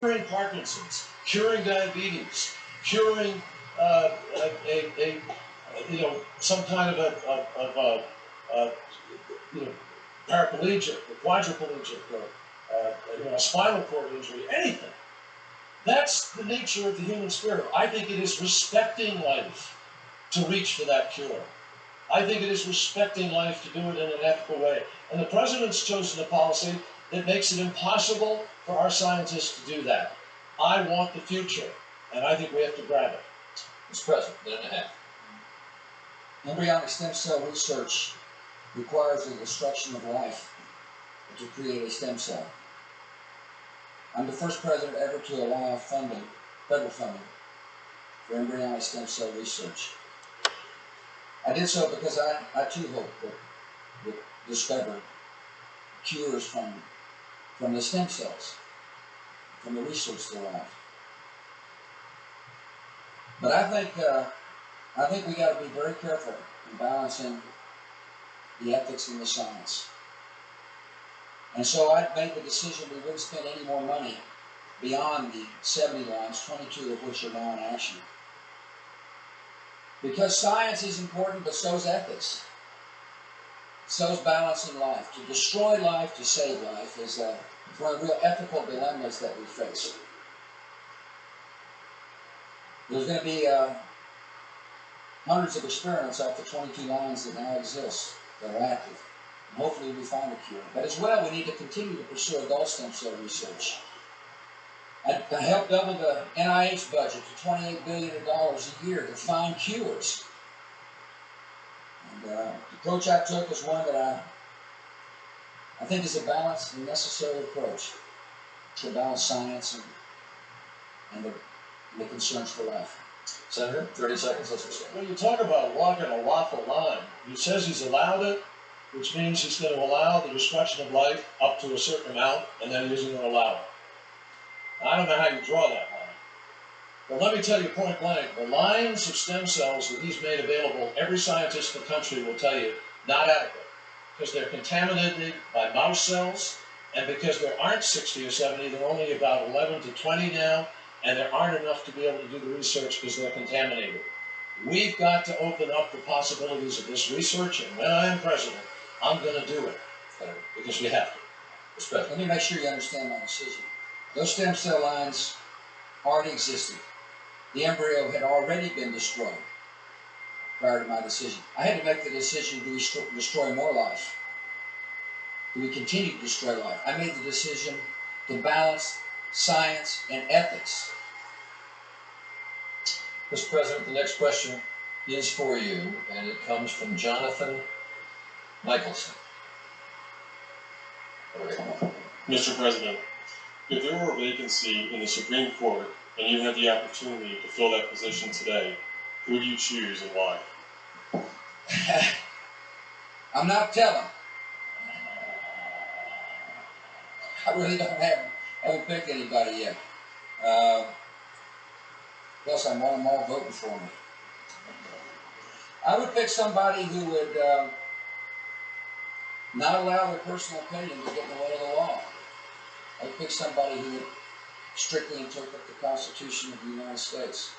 curing Parkinson's, curing diabetes, curing some kind of a paraplegic or quadriplegic or a spinal cord injury, anything. That's the nature of the human spirit. I think it is respecting life to reach for that cure. I think it is respecting life to do it in an ethical way. And the president's chosen a policy that makes it impossible for our scientists to do that. I want the future, and I think we have to grab it. Mr. President, minute and a half. Embryonic stem cell research requires the destruction of life to create a stem cell. I'm the first president ever to allow funding, federal funding, for embryonic stem cell research. I did so because I too hope that we'll discover cures from the stem cells, from the research thereof. But I think we got to be very careful in balancing the ethics and the science. And so I made the decision we wouldn't spend any more money beyond the 70 lines, 22 of which are now in action. Because science is important, but so is ethics. So is balancing life. To destroy life, to save life is one of the real ethical dilemmas that we face. There's going to be hundreds of experiments off the 22 lines that now exist that are active. And hopefully we find a cure. But as well, we need to continue to pursue adult stem cell research. I helped double the NIH budget to $28 billion a year to find cures. And the approach I took is one that I think is a balanced and necessary approach to balance science and the concerns for life. Senator, 30 seconds, let's proceed. When you talk about walking a lawful line, he says he's allowed it, which means he's going to allow the destruction of life up to a certain amount, and then he isn't going to allow it. I don't know how you draw that line. But let me tell you point blank, the lines of stem cells that he's made available, every scientist in the country will tell you, not adequate. Because they're contaminated by mouse cells, and because there aren't 60 or 70, there are only about 11 to 20 now, and there aren't enough to be able to do the research because they're contaminated. We've got to open up the possibilities of this research, and when I am president, I'm going to do it, because we have to. Respect. Let me make sure you understand my decision. Those stem cell lines already existed. The embryo had already been destroyed prior to my decision. I had to make the decision, do we destroy more life? Do we continue to destroy life? I made the decision to balance science and ethics. Mr. President, the next question is for you, and it comes from Jonathan Michelson. Mr. President, if there were a vacancy in the Supreme Court and you had the opportunity to fill that position today, who do you choose and why? I'm not telling. I really haven't picked anybody yet. Plus, I want them all voting for me. I would pick somebody who would not allow their personal opinion to get in the way of the law. I would pick somebody who would strictly interpret the Constitution of the United States.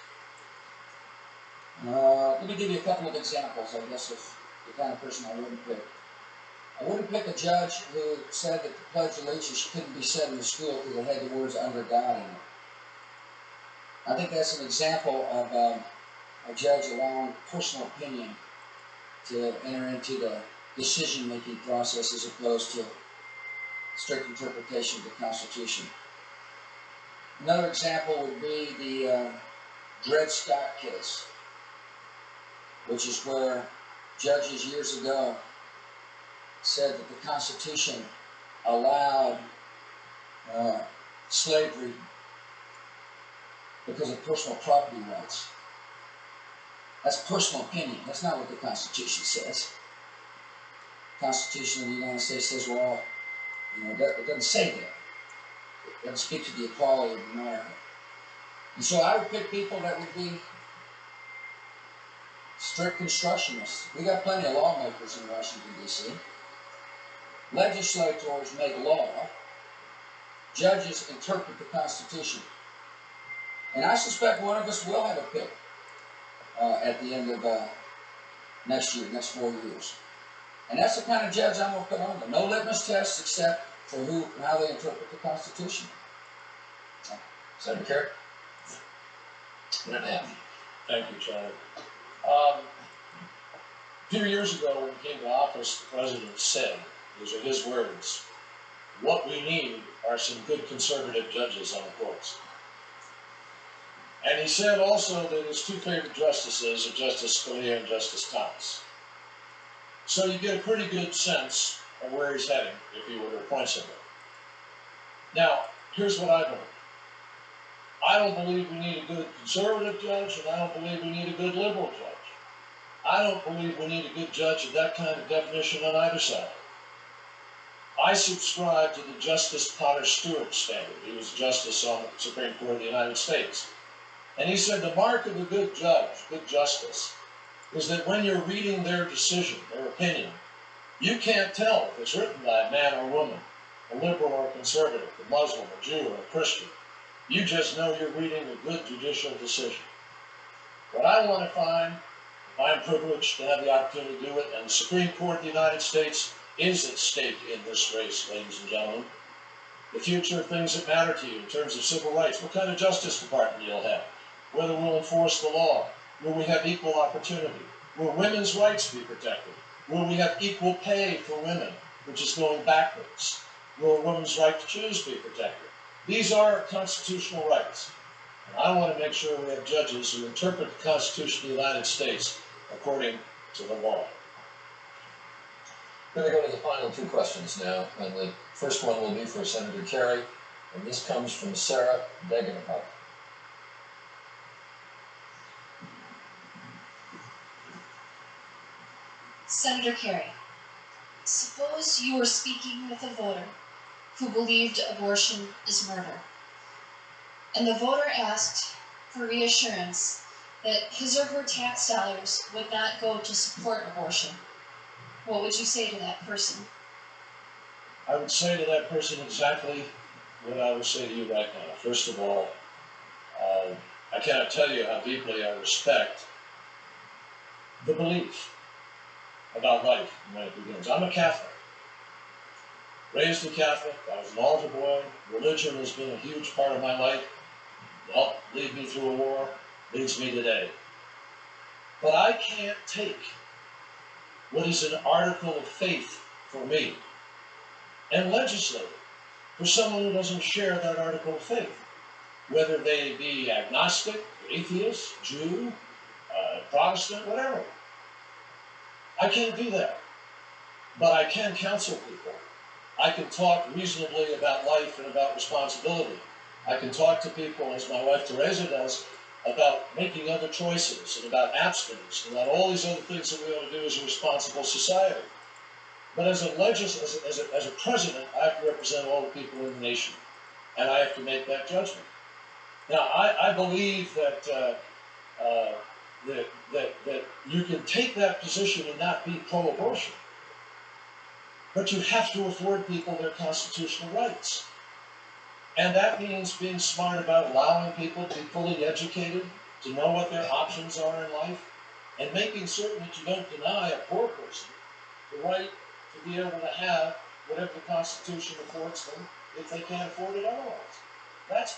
Let me give you a couple of examples, I guess, of the kind of person I wouldn't pick. I wouldn't pick a judge who said that the Pledge of Allegiance couldn't be said in the school because it had the words "under God" in it. I think that's an example of a judge allowing personal opinion to enter into the decision-making process as opposed to strict interpretation of the Constitution. Another example would be the Dred Scott case, which is where judges years ago said that the Constitution allowed slavery because of personal property rights. That's personal opinion. That's not what the Constitution says. The Constitution of the United States says we're all, it doesn't say that. It doesn't speak to the equality of America. And so I would pick people that would be strict constructionists. We got plenty of lawmakers in Washington, D.C. Legislators make law. judges interpret the Constitution. And I suspect one of us will have a pick at the end of next year, next 4 years. And that's the kind of judge I'm going to put on them. No litmus tests except for how they interpret the Constitution. Senator Kerry? Minute and a half. Thank you, Charlie. A few years ago, when he came to office, the president said, these are his words, what we need are some good conservative judges on the courts. And he said also that his two favorite justices are Justice Scalia and Justice Thomas. So you get a pretty good sense of where he's heading if he were to appoint somebody. Now, here's what I believe. I don't believe we need a good conservative judge, and I don't believe we need a good liberal judge. I don't believe we need a good judge of that kind of definition on either side. I subscribe to the Justice Potter Stewart standard. He was a justice on the Supreme Court of the United States. And he said the mark of a good judge, good justice, is that when you're reading their decision, their opinion, you can't tell if it's written by a man or a woman, a liberal or a conservative, a Muslim, a Jew, or a Christian. You just know you're reading a good judicial decision. What I want to find, if I'm privileged to have the opportunity to do it, and the Supreme Court of the United States is at stake in this race, ladies and gentlemen, the future of things that matter to you in terms of civil rights, what kind of Justice Department you'll have, whether we'll enforce the law, will we have equal opportunity, will women's rights be protected, will we have equal pay for women, which is going backwards, will a woman's right to choose be protected. These are constitutional rights. And I want to make sure we have judges who interpret the Constitution of the United States according to the law. We're going to go to the final two questions now, and the first one will be for Senator Kerry, and this comes from Sarah Degenhardt. Senator Kerry, suppose you were speaking with a voter who believed abortion is murder, and the voter asked for reassurance that his or her tax dollars would not go to support abortion. What would you say to that person? I would say to that person exactly what I would say to you right now. First of all, I cannot tell you how deeply I respect the belief about life when it begins. I'm a Catholic, raised a Catholic. I was an altar boy. Religion has been a huge part of my life. It helped lead me through a war, leads me today. But I can't take what is an article of faith for me and legislate it for someone who doesn't share that article of faith, whether they be agnostic, atheist, Jew, Protestant, whatever. I can't do that, but I can counsel people. I can talk reasonably about life and about responsibility. I can talk to people, as my wife Teresa does, about making other choices and about abstinence and about all these other things that we ought to do as a responsible society. But as a president, I have to represent all the people in the nation, and I have to make that judgment. Now, I believe that that you can take that position and not be pro-abortion, but you have to afford people their constitutional rights. And that means being smart about allowing people to be fully educated, to know what their options are in life, and making certain that you don't deny a poor person the right to be able to have whatever the Constitution affords them if they can't afford it otherwise. That's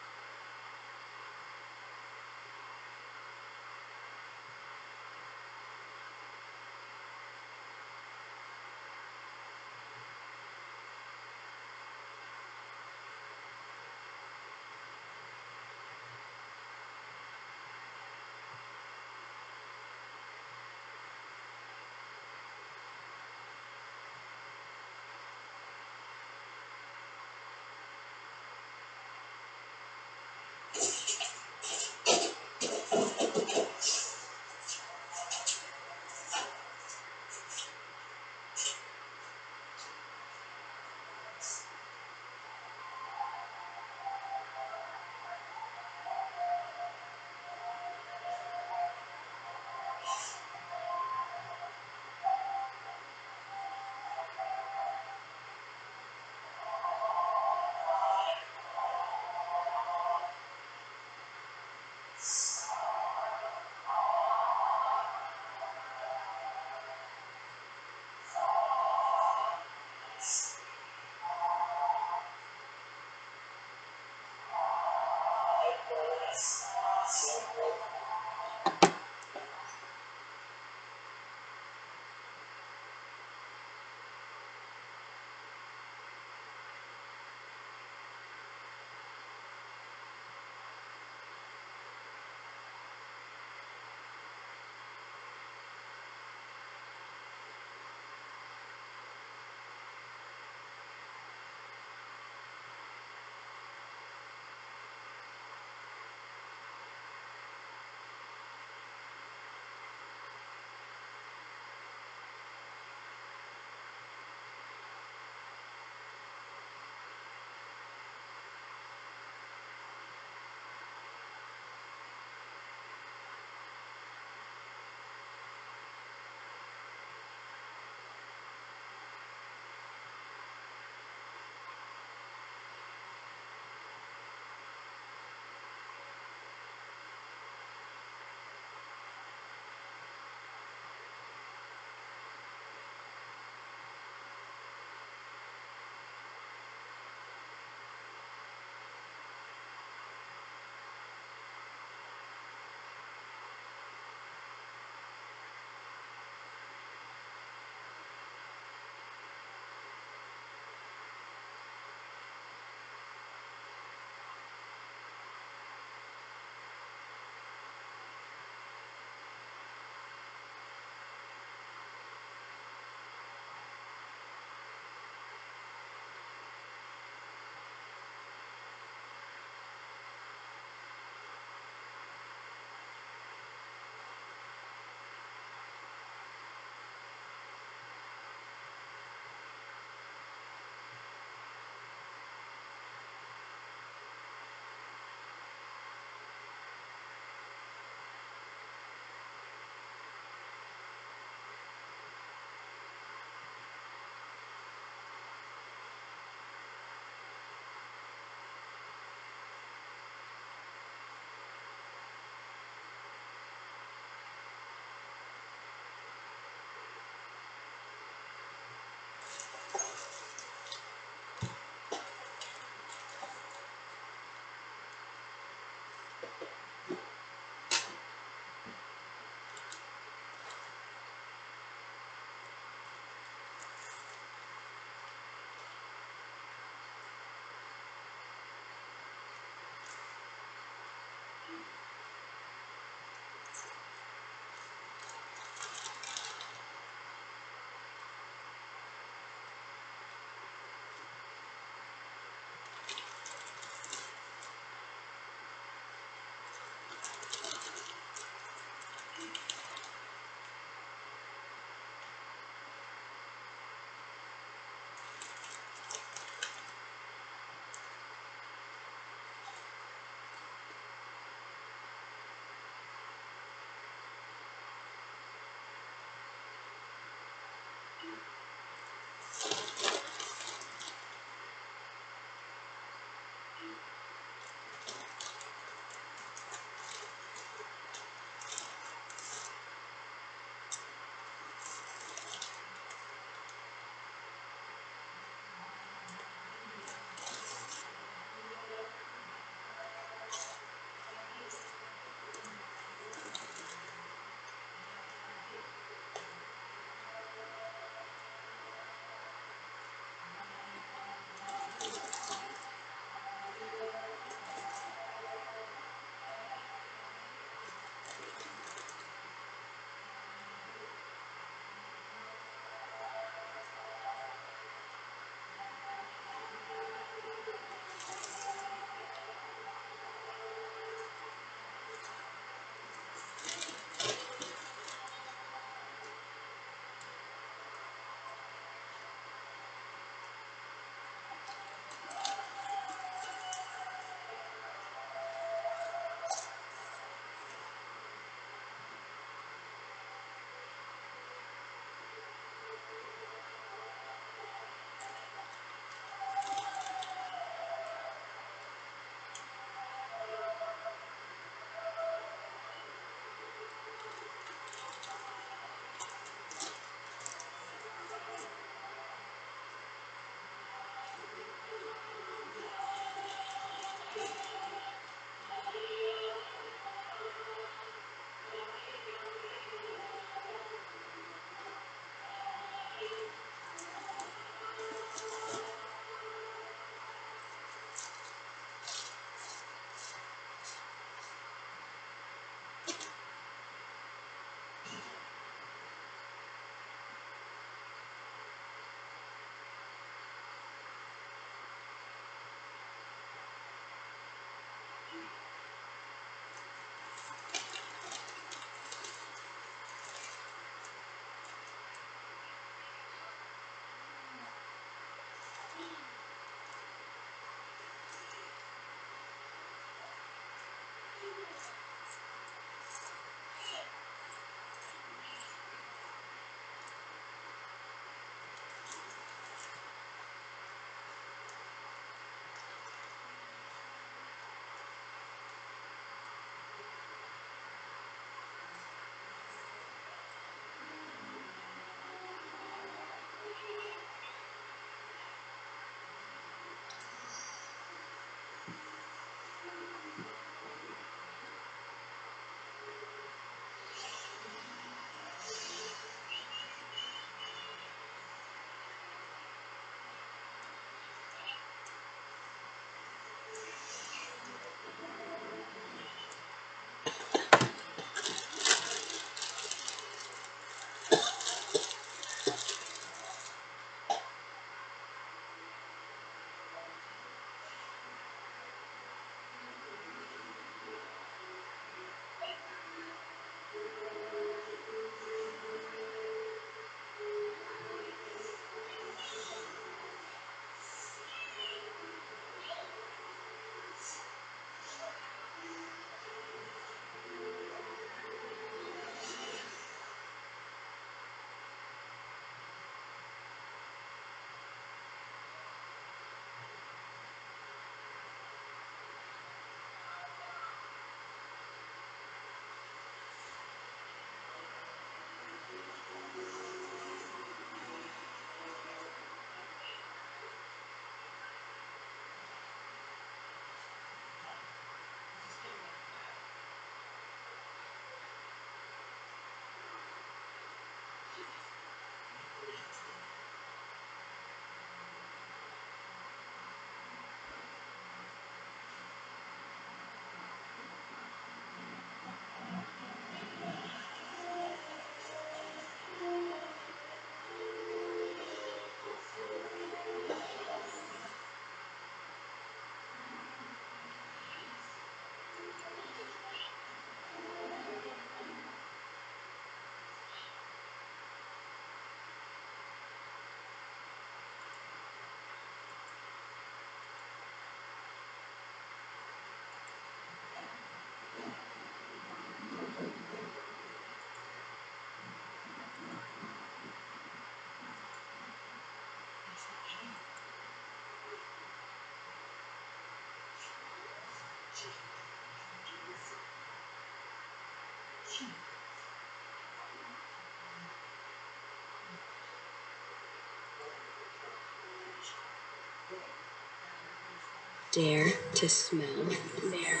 Dare to smell. Dare.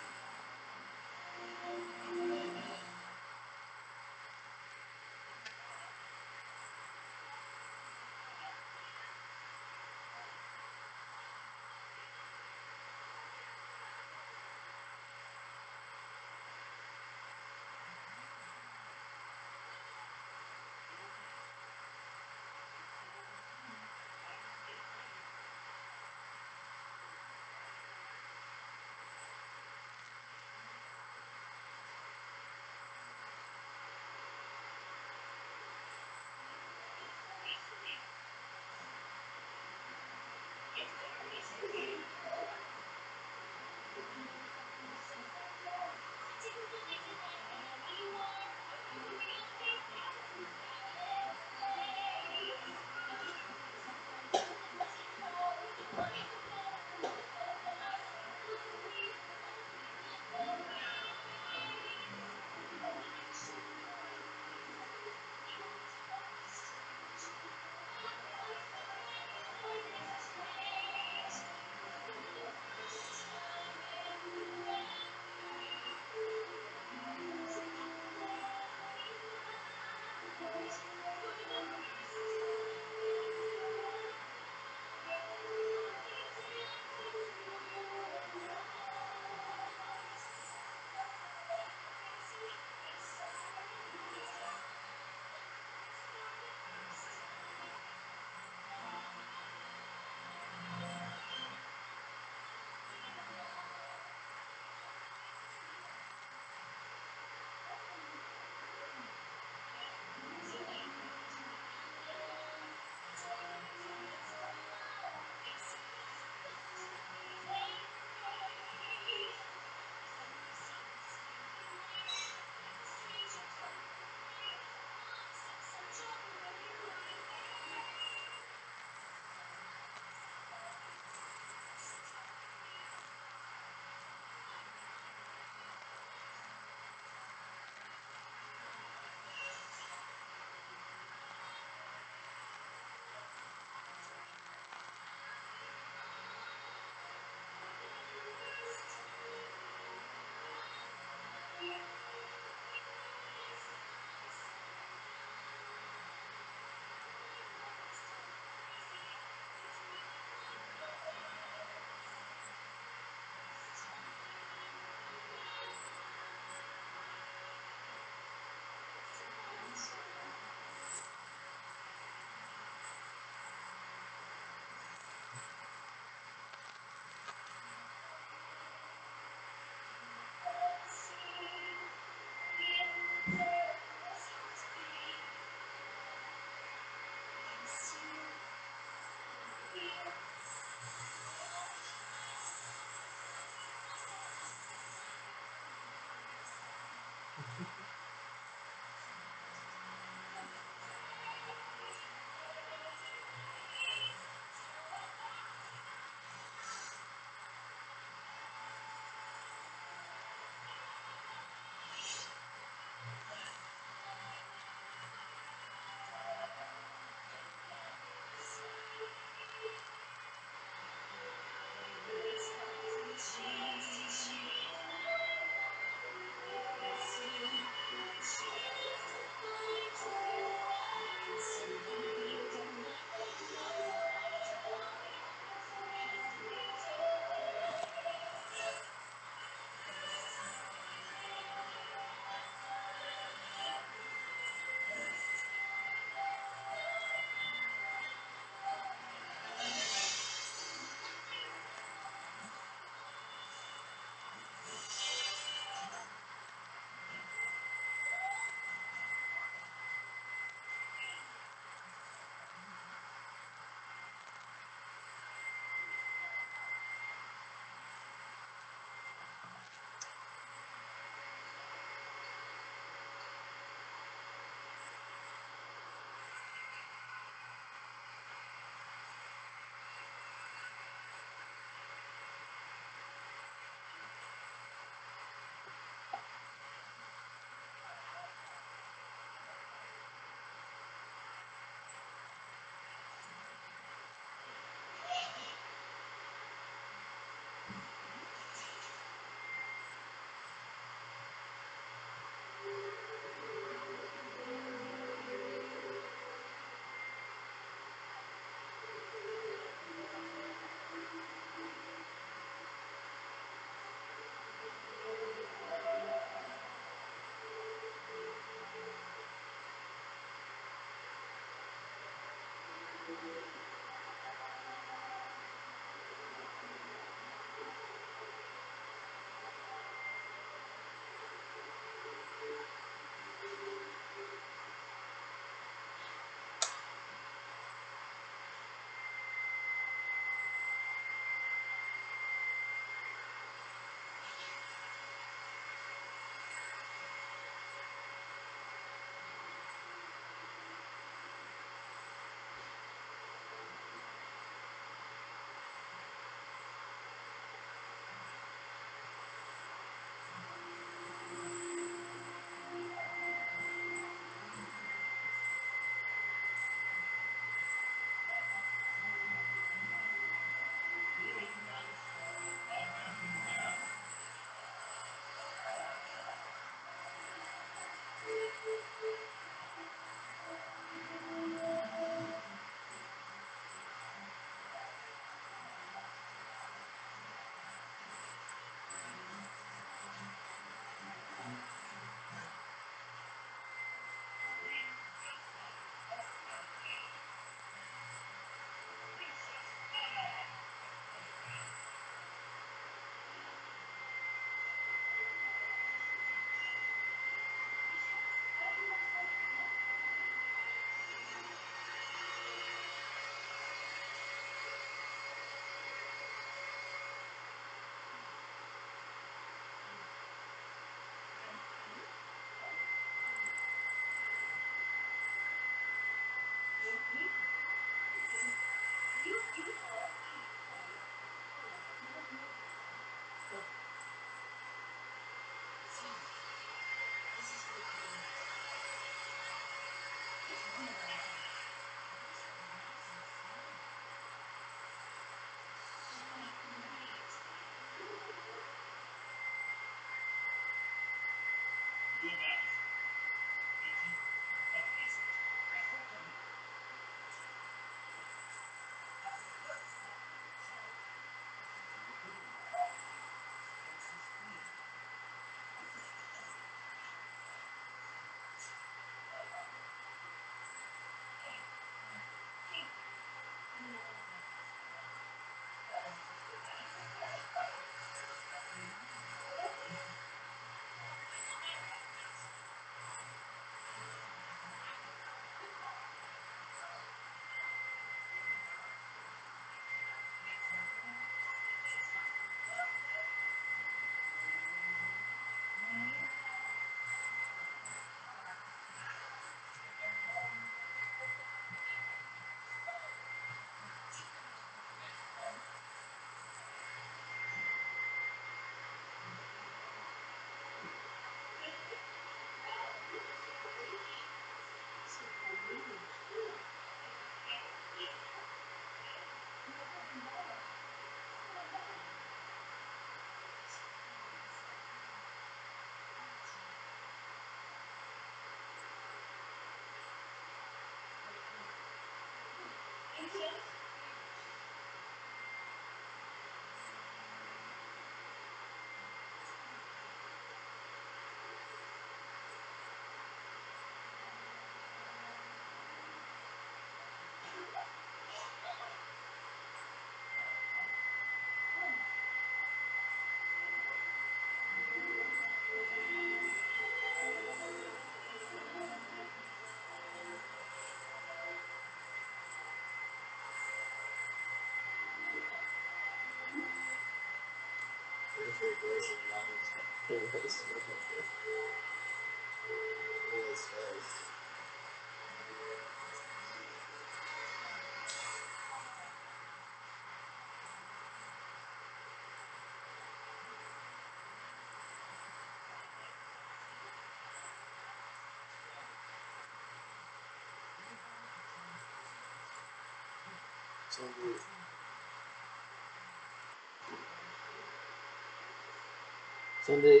Sunday,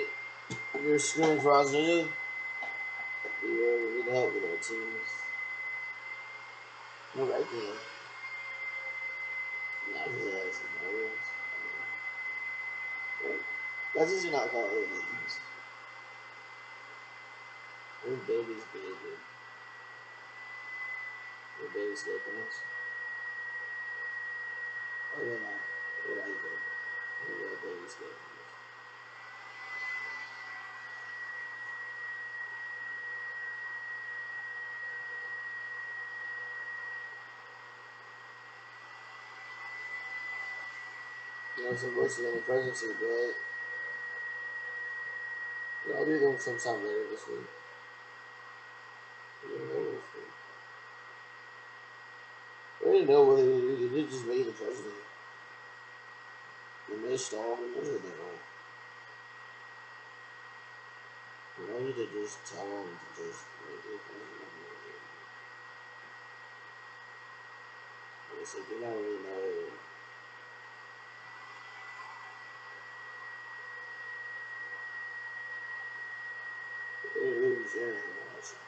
you're screaming for Isaiah. You need help with our teams. You're right there. Not his ass. That's just not called early. Those babies big. Those babies stay close. Oh, yeah, no. You're right there. Those babies stay close. You know, some voices in the presidency, but I'll do them sometime later this week. Yeah, later this week. I already know whether you did just make the president. You may stall him or anything wrong. You don't need to just tell him to just make the president. It's like you don't really know. They didn't really share anything on that shit.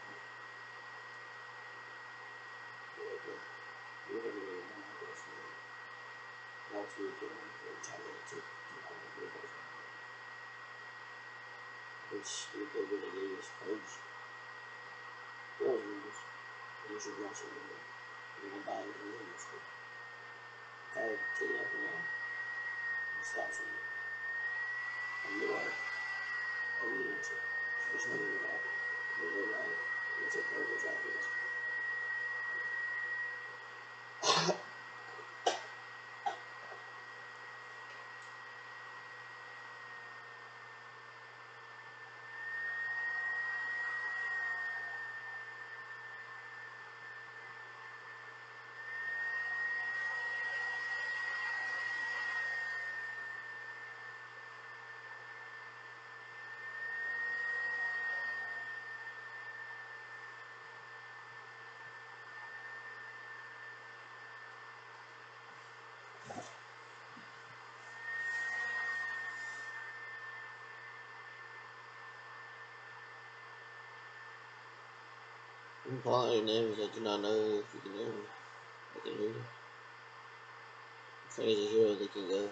You don't really know how to say it. Last week, they tried to take which they really gave us coach. Those moves. You should watch it. You're gonna buy it in the industry. I had to take it up now. Stop from it. And you're right. I need it. There's no way back. You're right. It's a very good job. I'm calling your names I do not know if you can hear me. I can hear you. If I need to hear it, they can go.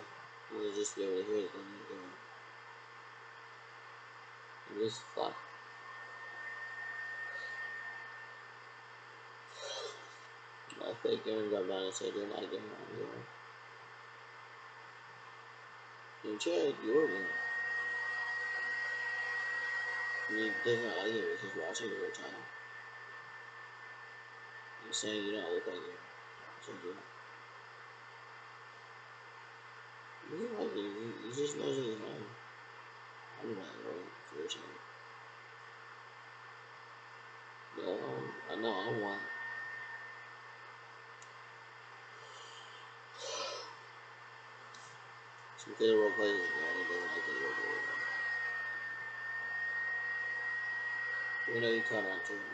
You'll just be able to hear it then you go. And this fuck. My fake Aaron dropped down and said they're not getting on here. You check your one. He does not like it, he's watching it all the time. He's saying you don't look like him. So he doesn't like it, he just knows that he's wrong. I'm not wrong, for your sake. Yeah, I know, I'm one. Some kid role plays is bad, he doesn't like it role plays. We know you caught on to it, man.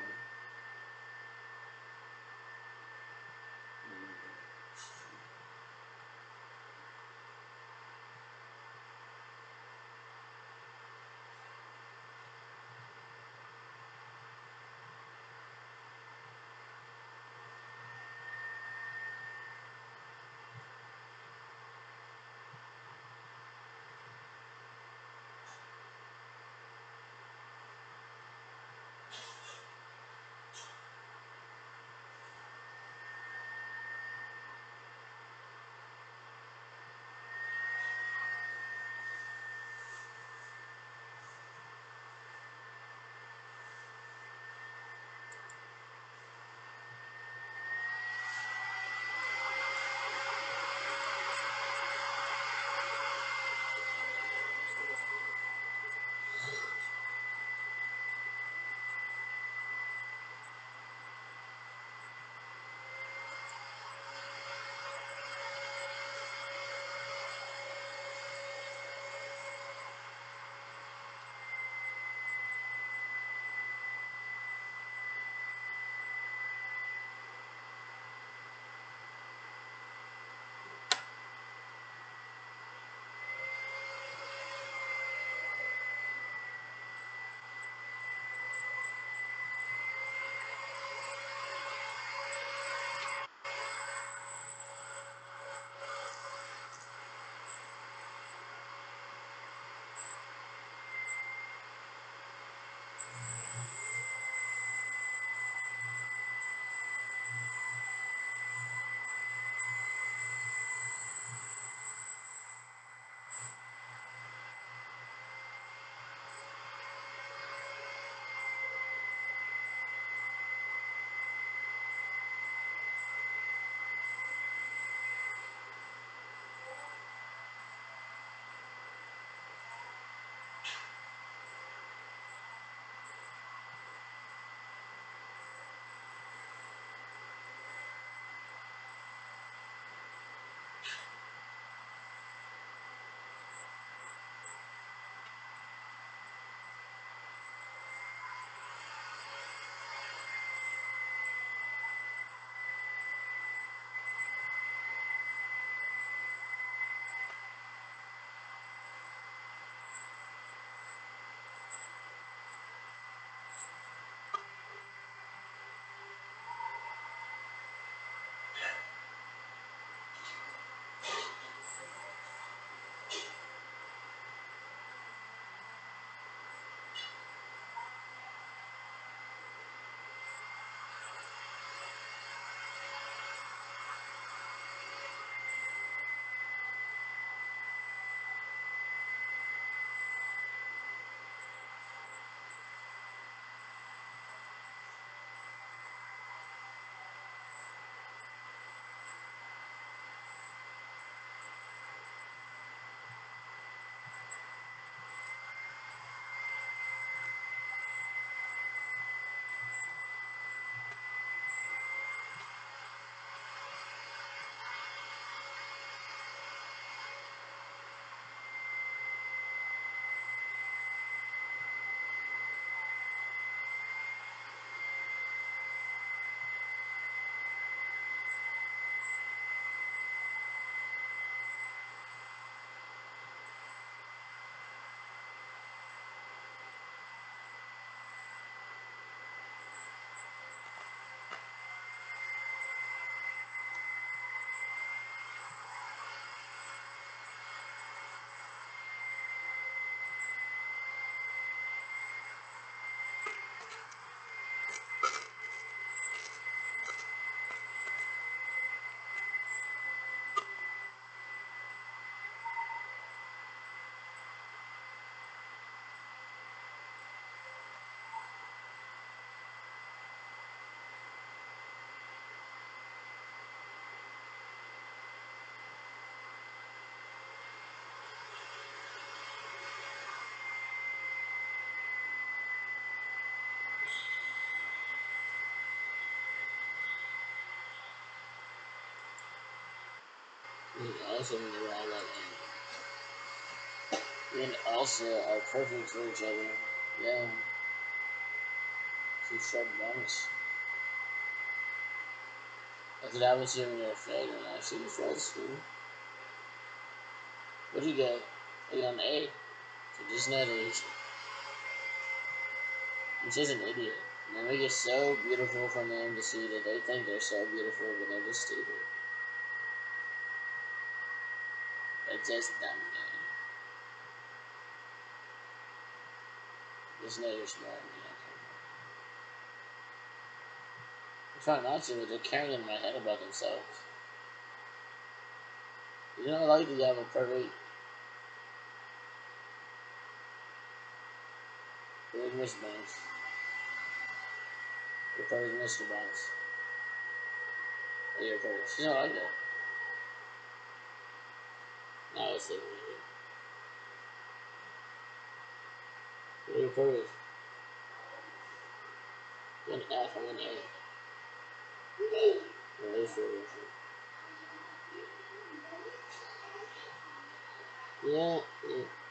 Also, when they're all like, and also are perfect for each other. Yeah. She's sharp bonus. That's what happens when you're a failure when I see you fail school. What do you get? You got an A. So just know that he's just an idiot. And they make it so beautiful for them to see that they think they're so beautiful, but they're just stupid. They're just dumb, man. Just know you're smart, man. I'm trying not to, but they're carrying in my head about themselves. You know, I like that you have a perfect response. Your perfect response. Your perfect. She's not like that. No, it's like your perfect. You're an F, I'm an A. Well, there's your version. Yeah, yeah.